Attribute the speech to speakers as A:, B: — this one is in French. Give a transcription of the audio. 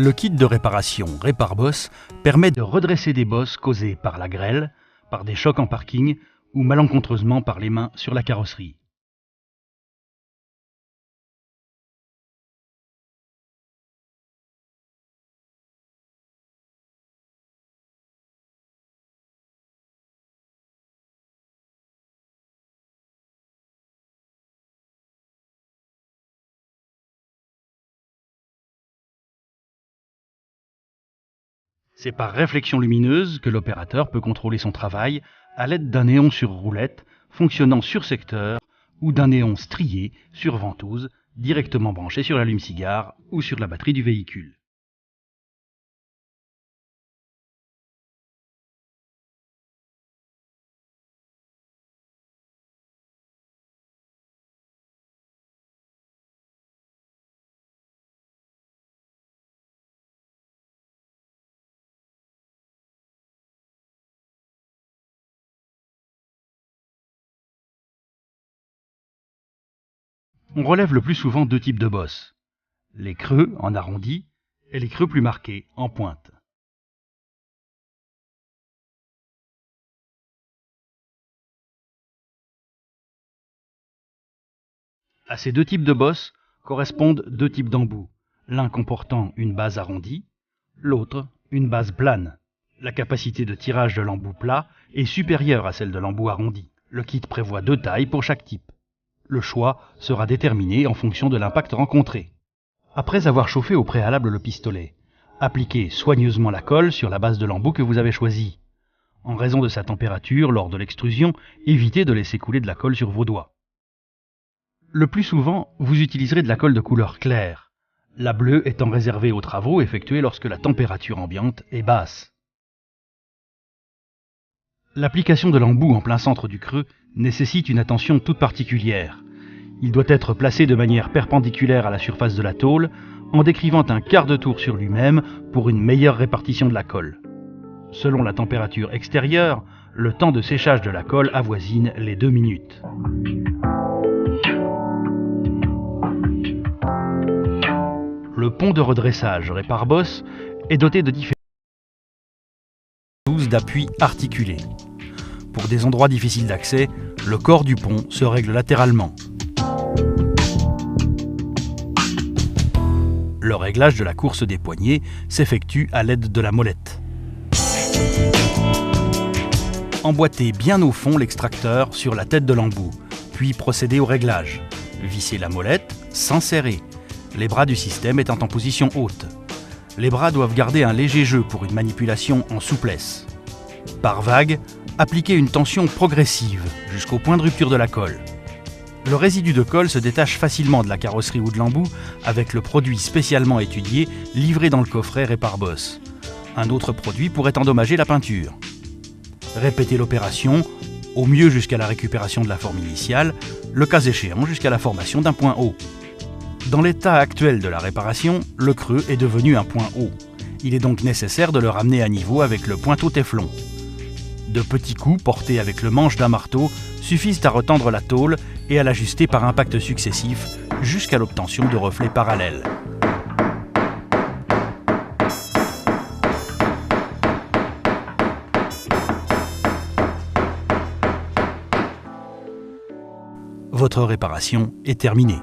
A: Le kit de réparation Réparboss permet de redresser des bosses causées par la grêle, par des chocs en parking ou malencontreusement par les mains sur la carrosserie. C'est par réflexion lumineuse que l'opérateur peut contrôler son travail à l'aide d'un néon sur roulette fonctionnant sur secteur ou d'un néon strié sur ventouse directement branché sur l'allume-cigare ou sur la batterie du véhicule. On relève le plus souvent deux types de bosses, les creux en arrondi et les creux plus marqués en pointe. À ces deux types de bosses correspondent deux types d'embouts, l'un comportant une base arrondie, l'autre une base plane. La capacité de tirage de l'embout plat est supérieure à celle de l'embout arrondi. Le kit prévoit deux tailles pour chaque type. Le choix sera déterminé en fonction de l'impact rencontré. Après avoir chauffé au préalable le pistolet, appliquez soigneusement la colle sur la base de l'embout que vous avez choisi. En raison de sa température lors de l'extrusion, évitez de laisser couler de la colle sur vos doigts. Le plus souvent, vous utiliserez de la colle de couleur claire, la bleue étant réservée aux travaux effectués lorsque la température ambiante est basse. L'application de l'embout en plein centre du creux nécessite une attention toute particulière. Il doit être placé de manière perpendiculaire à la surface de la tôle, en décrivant un quart de tour sur lui-même pour une meilleure répartition de la colle. Selon la température extérieure, le temps de séchage de la colle avoisine les 2 minutes. Le pont de redressage Réparboss est doté de différentes d'appui articulés. Pour des endroits difficiles d'accès, le corps du pont se règle latéralement. Le réglage de la course des poignets s'effectue à l'aide de la molette. Emboîtez bien au fond l'extracteur sur la tête de l'embout, puis procédez au réglage. Vissez la molette sans serrer, les bras du système étant en position haute. Les bras doivent garder un léger jeu pour une manipulation en souplesse. Par vague, appliquez une tension progressive jusqu'au point de rupture de la colle. Le résidu de colle se détache facilement de la carrosserie ou de l'embout avec le produit spécialement étudié livré dans le coffret Réparboss. Un autre produit pourrait endommager la peinture. Répétez l'opération, au mieux jusqu'à la récupération de la forme initiale, le cas échéant jusqu'à la formation d'un point haut. Dans l'état actuel de la réparation, le creux est devenu un point haut. Il est donc nécessaire de le ramener à niveau avec le pointeau téflon. De petits coups portés avec le manche d'un marteau suffisent à retendre la tôle et à l'ajuster par impacts successifs jusqu'à l'obtention de reflets parallèles. Votre réparation est terminée.